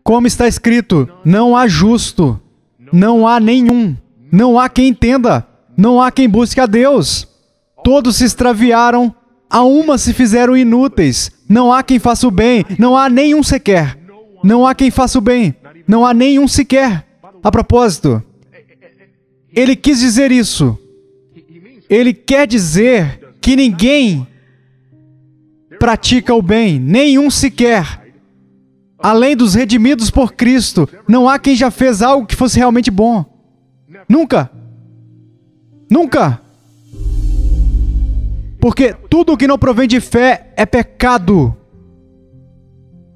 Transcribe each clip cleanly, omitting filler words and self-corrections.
Como está escrito, não há justo, não há nenhum, não há quem entenda, não há quem busque a Deus. Todos se extraviaram, a uma se fizeram inúteis. Não há quem faça o bem, não há nenhum sequer. Não há quem faça o bem, não há nenhum sequer. A propósito, ele quis dizer isso. Ele quer dizer que ninguém pratica o bem, nenhum sequer. Além dos redimidos por Cristo, não há quem já fez algo que fosse realmente bom. Nunca. Nunca. Porque tudo o que não provém de fé é pecado.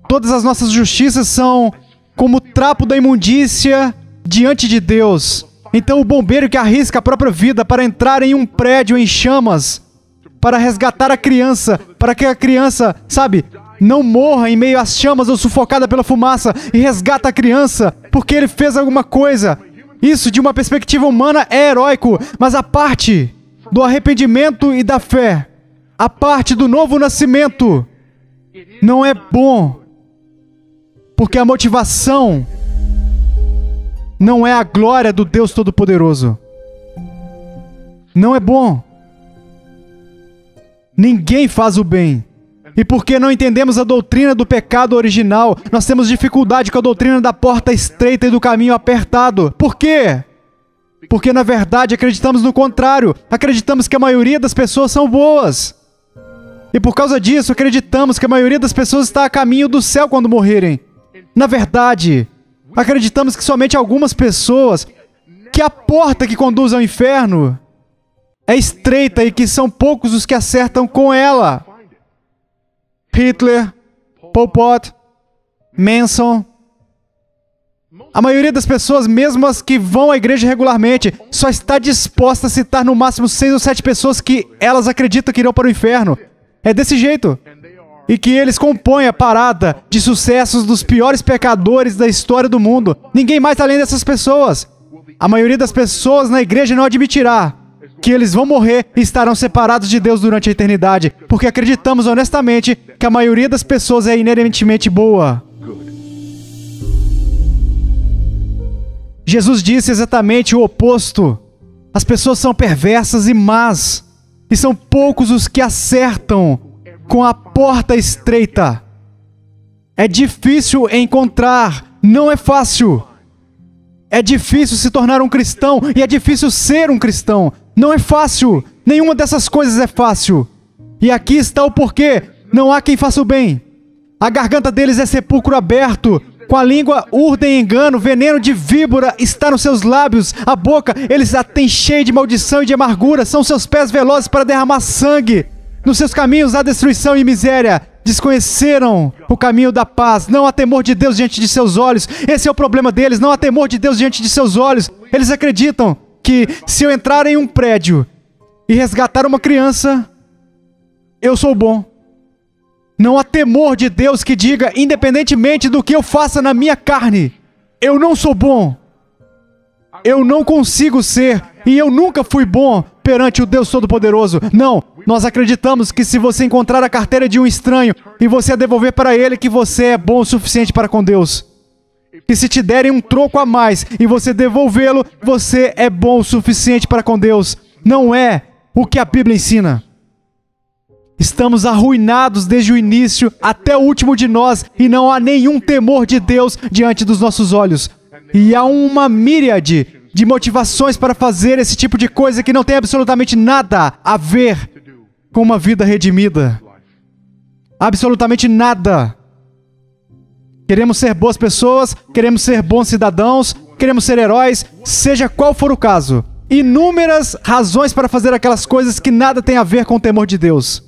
Todas as nossas justiças são como o trapo da imundícia diante de Deus. Então o bombeiro que arrisca a própria vida para entrar em um prédio em chamas, para resgatar a criança, para que a criança, sabe, não morra em meio às chamas ou sufocada pela fumaça, e resgata a criança porque ele fez alguma coisa. Isso, de uma perspectiva humana, é heróico, mas a parte do arrependimento e da fé, a parte do novo nascimento, não é bom, porque a motivação não é a glória do Deus Todo-Poderoso. Não é bom. Ninguém faz o bem. E porque não entendemos a doutrina do pecado original, nós temos dificuldade com a doutrina da porta estreita e do caminho apertado. Por quê? Porque, na verdade, acreditamos no contrário. Acreditamos que a maioria das pessoas são boas. E por causa disso, acreditamos que a maioria das pessoas está a caminho do céu quando morrerem. Na verdade, acreditamos que somente algumas pessoas, que a porta que conduz ao inferno é estreita e que são poucos os que acertam com ela. Hitler, Pol Pot, Manson. A maioria das pessoas, mesmo as que vão à igreja regularmente, só está disposta a citar no máximo 6 ou 7 pessoas que elas acreditam que irão para o inferno. É desse jeito. E que eles compõem a parada de sucessos dos piores pecadores da história do mundo. Ninguém mais além dessas pessoas. A maioria das pessoas na igreja não admitirá que eles vão morrer e estarão separados de Deus durante a eternidade, porque acreditamos honestamente que a maioria das pessoas é inerentemente boa. Jesus disse exatamente o oposto. As pessoas são perversas e más, e são poucos os que acertam com a porta estreita. É difícil encontrar, não é fácil. É difícil se tornar um cristão e é difícil ser um cristão. Não é fácil. Nenhuma dessas coisas é fácil. E aqui está o porquê. Não há quem faça o bem. A garganta deles é sepulcro aberto. Com a língua urdem engano, veneno de víbora está nos seus lábios. A boca eles a têm cheia de maldição e de amargura. São seus pés velozes para derramar sangue. Nos seus caminhos há destruição e miséria. Desconheceram o caminho da paz. Não há temor de Deus diante de seus olhos. Esse é o problema deles. Não há temor de Deus diante de seus olhos. Eles acreditam que se eu entrar em um prédio e resgatar uma criança, eu sou bom. Não há temor de Deus que diga, independentemente do que eu faça na minha carne, eu não sou bom. Eu não consigo ser, e eu nunca fui bom perante o Deus Todo-Poderoso. Não, nós acreditamos que se você encontrar a carteira de um estranho e você a devolver para ele, que você é bom o suficiente para com Deus. Que se te derem um troco a mais e você devolvê-lo, você é bom o suficiente para com Deus. Não é o que a Bíblia ensina. Estamos arruinados desde o início até o último de nós e não há nenhum temor de Deus diante dos nossos olhos. E há uma míriade de motivações para fazer esse tipo de coisa que não tem absolutamente nada a ver com uma vida redimida. Absolutamente nada. Queremos ser boas pessoas, queremos ser bons cidadãos, queremos ser heróis, seja qual for o caso. Inúmeras razões para fazer aquelas coisas que nada tem a ver com o temor de Deus.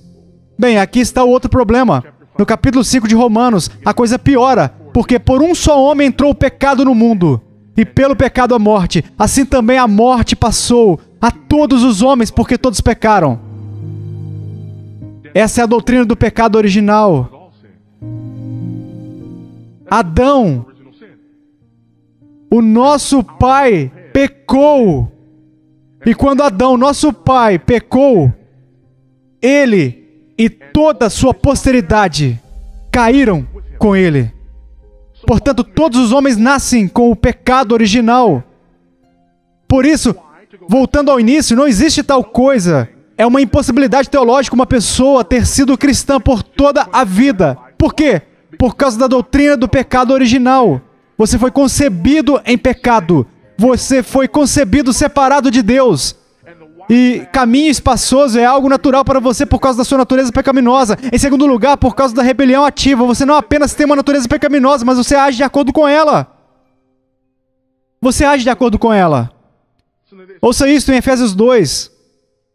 Bem, aqui está o outro problema. No capítulo 5 de Romanos, a coisa piora, porque por um só homem entrou o pecado no mundo, e pelo pecado a morte. Assim também a morte passou a todos os homens, porque todos pecaram. Essa é a doutrina do pecado original. Adão, o nosso pai, pecou. E quando Adão, nosso pai, pecou, ele e toda a sua posteridade caíram com ele. Portanto, todos os homens nascem com o pecado original. Por isso, voltando ao início, não existe tal coisa. É uma impossibilidade teológica uma pessoa ter sido cristã por toda a vida. Por quê? Por causa da doutrina do pecado original. Você foi concebido em pecado. Você foi concebido separado de Deus. E caminho espaçoso é algo natural para você por causa da sua natureza pecaminosa. Em segundo lugar, por causa da rebelião ativa. Você não apenas tem uma natureza pecaminosa, mas você age de acordo com ela. Você age de acordo com ela. Ouça isso em Efésios 2.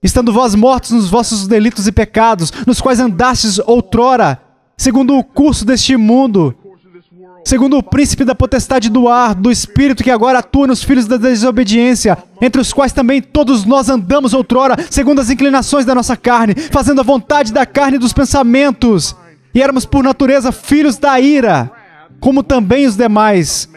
Estando vós mortos nos vossos delitos e pecados, nos quais andastes outrora, segundo o curso deste mundo, segundo o príncipe da potestade do ar, do espírito que agora atua nos filhos da desobediência, entre os quais também todos nós andamos outrora, segundo as inclinações da nossa carne, fazendo a vontade da carne e dos pensamentos, e éramos por natureza filhos da ira, como também os demais.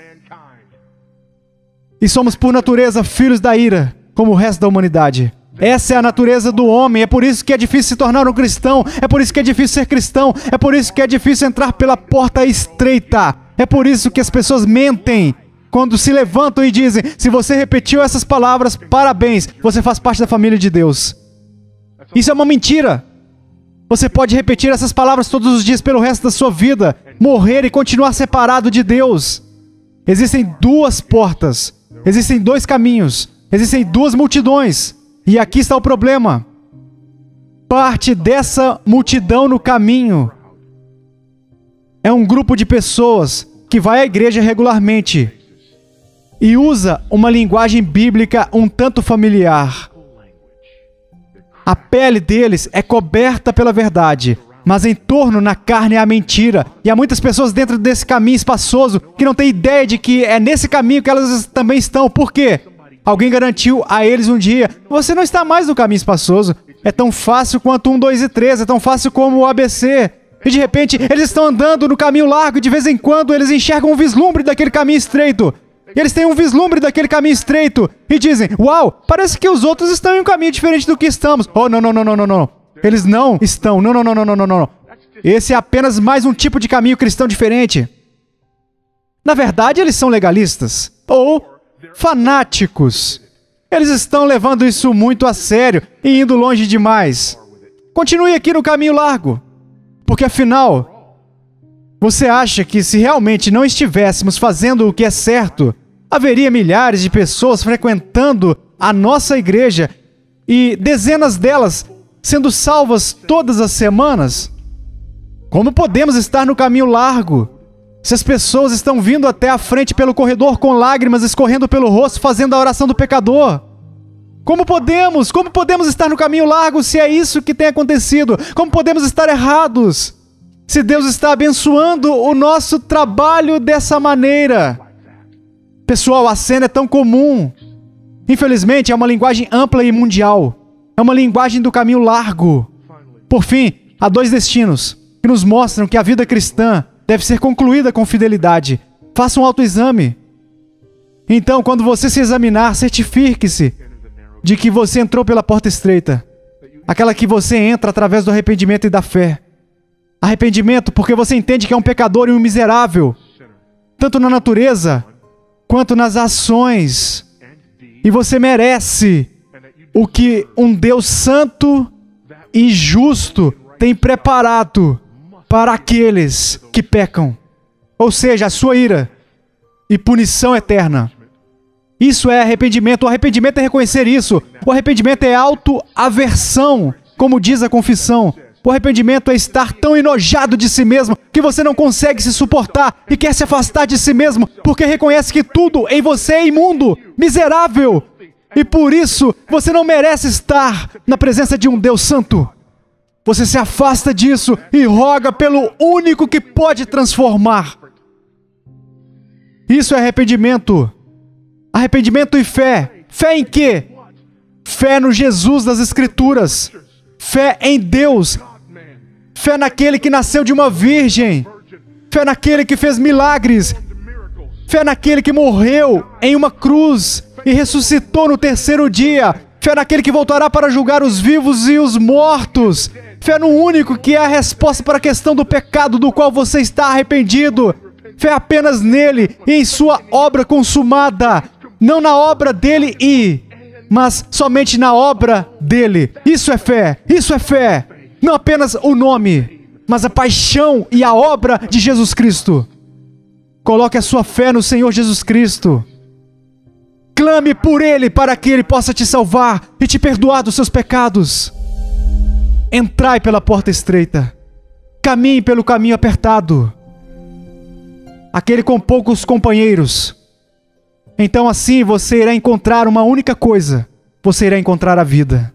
E somos por natureza filhos da ira, como o resto da humanidade. Essa é a natureza do homem, é por isso que é difícil se tornar um cristão, é por isso que é difícil ser cristão, é por isso que é difícil entrar pela porta estreita, é por isso que as pessoas mentem quando se levantam e dizem: se você repetiu essas palavras, parabéns, você faz parte da família de Deus. Isso é uma mentira. Você pode repetir essas palavras todos os dias pelo resto da sua vida, morrer e continuar separado de Deus. Existem duas portas, existem dois caminhos, existem duas multidões. E aqui está o problema. Parte dessa multidão no caminho é um grupo de pessoas que vai à igreja regularmente e usa uma linguagem bíblica um tanto familiar. A pele deles é coberta pela verdade, mas em torno, na carne, há mentira. E há muitas pessoas dentro desse caminho espaçoso que não têm ideia de que é nesse caminho que elas também estão. Por quê? Alguém garantiu a eles um dia: você não está mais no caminho espaçoso. É tão fácil quanto 1, 2 e 3, é tão fácil como o ABC. E de repente, eles estão andando no caminho largo e de vez em quando eles enxergam um vislumbre daquele caminho estreito. E eles têm um vislumbre daquele caminho estreito e dizem: uau, parece que os outros estão em um caminho diferente do que estamos. Oh, não, não, não, não, não, não. Eles não estão. Não, não, não, não, não, não, não. Esse é apenas mais um tipo de caminho cristão diferente. Na verdade, eles são legalistas. Ou fanáticos. Eles estão levando isso muito a sério e indo longe demais. Continue aqui no caminho largo. Porque afinal, você acha que se realmente não estivéssemos fazendo o que é certo, haveria milhares de pessoas frequentando a nossa igreja e dezenas delas sendo salvas todas as semanas? Como podemos estar no caminho largo se as pessoas estão vindo até a frente pelo corredor com lágrimas escorrendo pelo rosto, fazendo a oração do pecador? Como podemos estar no caminho largo se é isso que tem acontecido? Como podemos estar errados se Deus está abençoando o nosso trabalho dessa maneira? Pessoal, a cena é tão comum. Infelizmente, é uma linguagem ampla e mundial. É uma linguagem do caminho largo. Por fim, há dois destinos que nos mostram que a vida cristã deve ser concluída com fidelidade. Faça um autoexame. Então, quando você se examinar, certifique-se de que você entrou pela porta estreita. Aquela que você entra através do arrependimento e da fé. Arrependimento porque você entende que é um pecador e um miserável, tanto na natureza quanto nas ações. E você merece o que um Deus santo e justo tem preparado para aqueles que pecam. Ou seja, a sua ira e punição eterna. Isso é arrependimento. O arrependimento é reconhecer isso. O arrependimento é autoaversão, como diz a confissão. O arrependimento é estar tão enojado de si mesmo que você não consegue se suportar e quer se afastar de si mesmo porque reconhece que tudo em você é imundo, miserável. E por isso, você não merece estar na presença de um Deus santo. Você se afasta disso e roga pelo único que pode transformar. Isso é arrependimento. Arrependimento e fé. Fé em quê? Fé no Jesus das Escrituras. Fé em Deus. Fé naquele que nasceu de uma virgem. Fé naquele que fez milagres. Fé naquele que morreu em uma cruz e ressuscitou no terceiro dia. Fé naquele que voltará para julgar os vivos e os mortos. Fé no único que é a resposta para a questão do pecado do qual você está arrependido. Fé apenas nele e em sua obra consumada. Não na obra dele mas somente na obra dele. Isso é fé. Isso é fé. Não apenas o nome, mas a paixão e a obra de Jesus Cristo. Coloque a sua fé no Senhor Jesus Cristo. Clame por Ele para que Ele possa te salvar e te perdoar dos seus pecados. Entrai pela porta estreita. Caminhe pelo caminho apertado. Aquele com poucos companheiros. Então assim você irá encontrar uma única coisa. Você irá encontrar a vida.